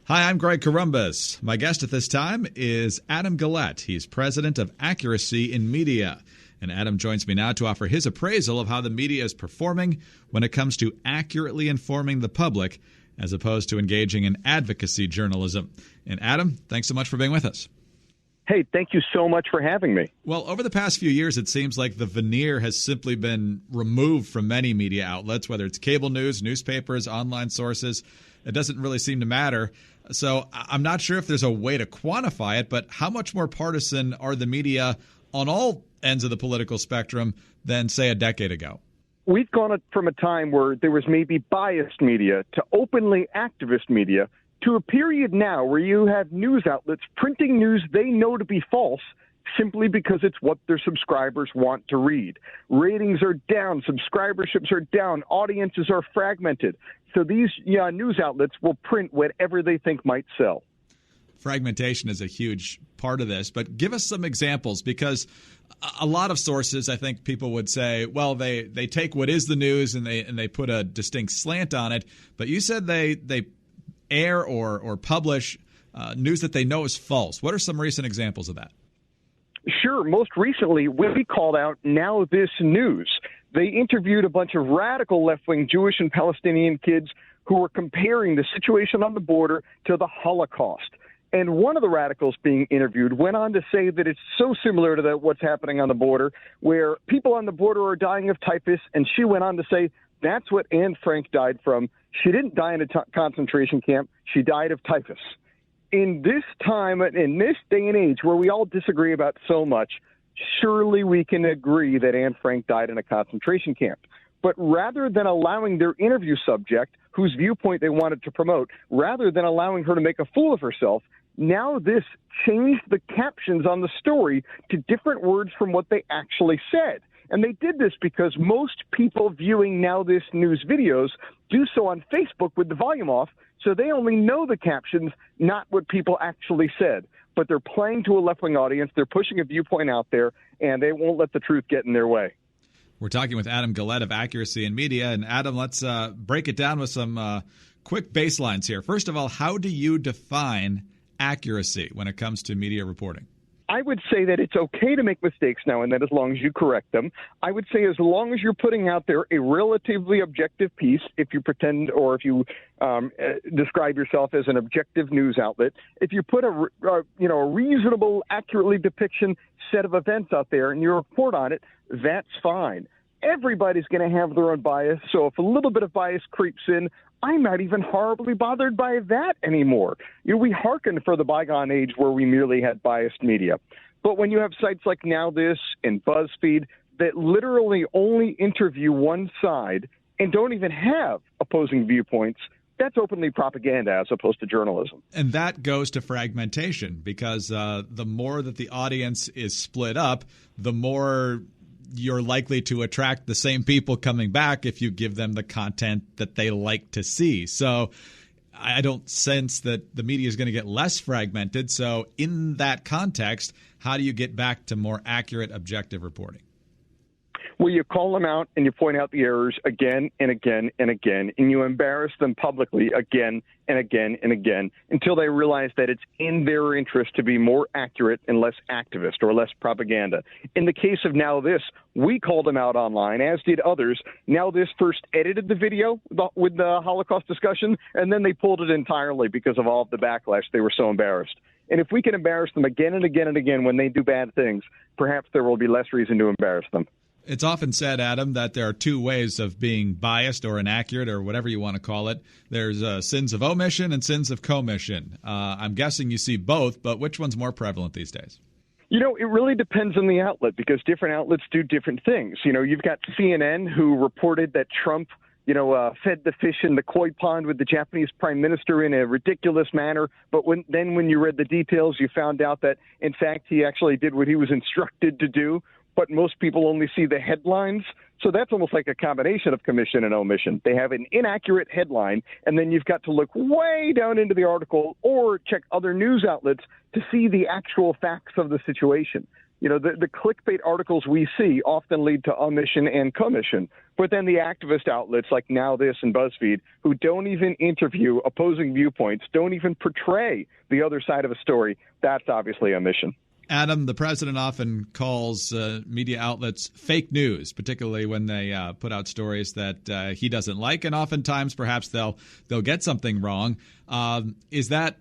Hi, I'm Greg Corombos. My guest at this time is Adam Guillette. He's president of Accuracy in Media. And Adam joins me now to offer his appraisal of how the media is performing when it comes to accurately informing the public as opposed to engaging in advocacy journalism. And Adam, thanks so much for being with us. Hey, thank you so much for having me. Well, over the past few years, it seems like the veneer has simply been removed from many media outlets, whether it's cable news, newspapers, online sources. It doesn't really seem to matter. So I'm not sure if there's a way to quantify it, but how much more partisan are the media on all ends of the political spectrum than, say, a decade ago? We've gone from a time where there was maybe biased media to openly activist media to a period now where you have news outlets printing news they know to be false simply because it's what their subscribers want to read. Ratings are down, subscriberships are down, audiences are fragmented. So these news outlets will print whatever they think might sell. Fragmentation is a huge part of this, but give us some examples, because a lot of sources, I think people would say, well, they take what is the news and they put a distinct slant on it. But you said they air or publish news that they know is false. What are some recent examples of that? Sure. Most recently, we called out Now This News. They interviewed a bunch of radical left-wing Jewish and Palestinian kids who were comparing the situation on the border to the Holocaust. And one of the radicals being interviewed went on to say that it's so similar to what's happening on the border, where people on the border are dying of typhus. And she went on to say that's what Anne Frank died from. She didn't die in a concentration camp. She died of typhus. In this time, in this day and age where we all disagree about so much, surely we can agree that Anne Frank died in a concentration camp. But rather than allowing their interview subject, whose viewpoint they wanted to promote, rather than allowing her to make a fool of herself, Now This changed the captions on the story to different words from what they actually said. And they did this because most people viewing Now This News videos do so on Facebook with the volume off, so they only know the captions, not what people actually said. But they're playing to a left-wing audience, they're pushing a viewpoint out there, and they won't let the truth get in their way. We're talking with Adam Guillette of Accuracy in Media. And Adam, let's break it down with some quick baselines here. First of all, how do you define accuracy when it comes to media reporting? I would say that it's okay to make mistakes now and then as long as you correct them. I would say as long as you're putting out there a relatively objective piece, if you pretend or if you describe yourself as an objective news outlet, if you put a reasonable, accurately depiction set of events out there and you report on it, that's fine. Everybody's going to have their own bias, so if a little bit of bias creeps in, I'm not even horribly bothered by that anymore. We hearkened for the bygone age where we merely had biased media. But when you have sites like Now This and BuzzFeed that literally only interview one side and don't even have opposing viewpoints, that's openly propaganda as opposed to journalism. And that goes to fragmentation, because the more that the audience is split up, the more you're likely to attract the same people coming back if you give them the content that they like to see. So I don't sense that the media is going to get less fragmented. So in that context, how do you get back to more accurate, objective reporting? Well, you call them out and you point out the errors again and again and again, and you embarrass them publicly again and again and again until they realize that it's in their interest to be more accurate and less activist or less propaganda. In the case of Now This, we called them out online, as did others. Now This first edited the video with the Holocaust discussion, and then they pulled it entirely because of all of the backlash. They were so embarrassed. And if we can embarrass them again and again and again when they do bad things, perhaps there will be less reason to embarrass them. It's often said, Adam, that there are two ways of being biased or inaccurate or whatever you want to call it. There's sins of omission and sins of commission. I'm guessing you see both, but which one's more prevalent these days? It really depends on the outlet because different outlets do different things. You've got CNN who reported that Trump fed the fish in the koi pond with the Japanese prime minister in a ridiculous manner. But when you read the details, you found out that, in fact, he actually did what he was instructed to do. But most people only see the headlines. So that's almost like a combination of commission and omission. They have an inaccurate headline, and then you've got to look way down into the article or check other news outlets to see the actual facts of the situation. The clickbait articles we see often lead to omission and commission. But then the activist outlets like Now This and BuzzFeed, who don't even interview opposing viewpoints, don't even portray the other side of a story, that's obviously omission. Adam, the president often calls media outlets fake news, particularly when they put out stories that he doesn't like, and oftentimes perhaps they'll get something wrong. Is that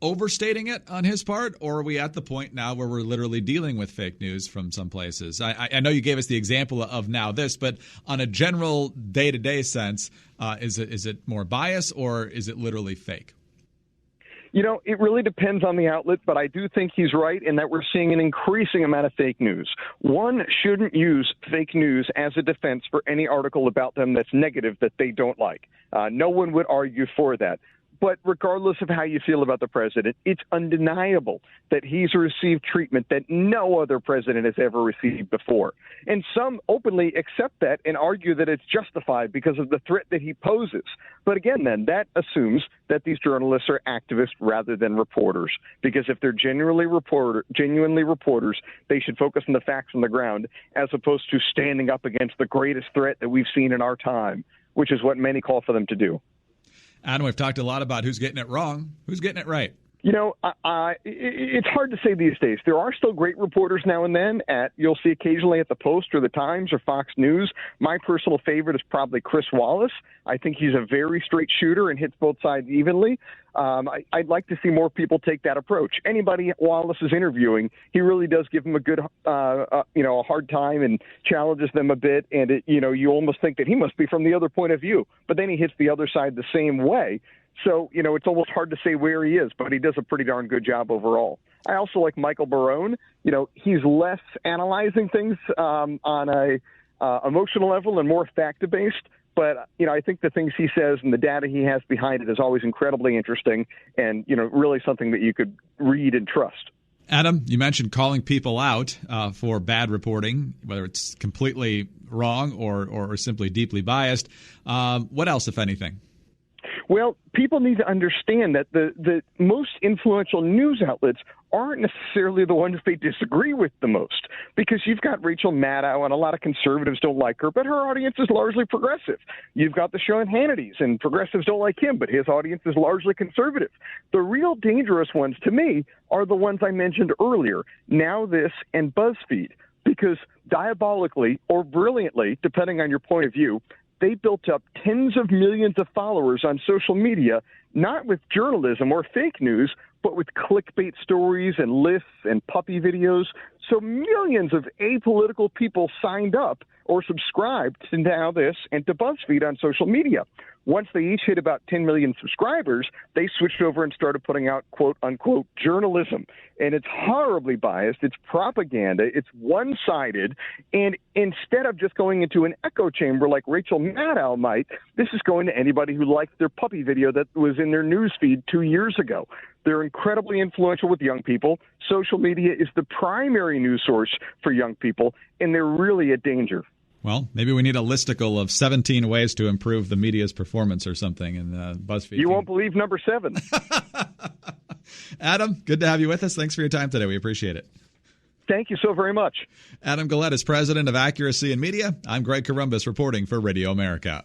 overstating it on his part, or are we at the point now where we're literally dealing with fake news from some places? I know you gave us the example of Now This, but on a general day-to-day sense, is it more bias or is it literally fake? It really depends on the outlet, but I do think he's right in that we're seeing an increasing amount of fake news. One shouldn't use fake news as a defense for any article about them that's negative that they don't like. No one would argue for that. But regardless of how you feel about the president, it's undeniable that he's received treatment that no other president has ever received before. And some openly accept that and argue that it's justified because of the threat that he poses. But again, then, that assumes that these journalists are activists rather than reporters. Because if they're genuinely reporters, they should focus on the facts on the ground as opposed to standing up against the greatest threat that we've seen in our time, which is what many call for them to do. Adam, we've talked a lot about who's getting it wrong. Who's getting it right? It's hard to say these days. There are still great reporters now and then. You'll see occasionally at the Post or the Times or Fox News. My personal favorite is probably Chris Wallace. I think he's a very straight shooter and hits both sides evenly. I'd like to see more people take that approach. Anybody Wallace is interviewing, he really does give them a good, a hard time and challenges them a bit. And you almost think that he must be from the other point of view, but then he hits the other side the same way. So, it's almost hard to say where he is, but he does a pretty darn good job overall. I also like Michael Barone. He's less analyzing things on a emotional level and more fact-based. But, I think the things he says and the data he has behind it is always incredibly interesting and, really something that you could read and trust. Adam, you mentioned calling people out for bad reporting, whether it's completely wrong or simply deeply biased. What else, if anything? Well, people need to understand that the most influential news outlets aren't necessarily the ones they disagree with the most, because you've got Rachel Maddow, and a lot of conservatives don't like her, but her audience is largely progressive. You've got the Sean Hannity's, and progressives don't like him, but his audience is largely conservative. The real dangerous ones, to me, are the ones I mentioned earlier, Now This and BuzzFeed, because diabolically or brilliantly, depending on your point of view, they built up tens of millions of followers on social media, not with journalism or fake news, but with clickbait stories and lists and puppy videos. So millions of apolitical people signed up or subscribed to Now This and to BuzzFeed on social media. Once they each hit about 10 million subscribers, they switched over and started putting out quote-unquote journalism. And it's horribly biased. It's propaganda. It's one-sided. And instead of just going into an echo chamber like Rachel Maddow might, this is going to anybody who liked their puppy video that was in their news feed 2 years ago. They're incredibly influential with young people. Social media is the primary news source for young people, and they're really a danger. Well, maybe we need a listicle of 17 ways to improve the media's performance or something in BuzzFeed. You won't believe number 7. Adam, good to have you with us. Thanks for your time today. We appreciate it. Thank you so very much. Adam Guillette is president of Accuracy in Media. I'm Greg Corombos reporting for Radio America.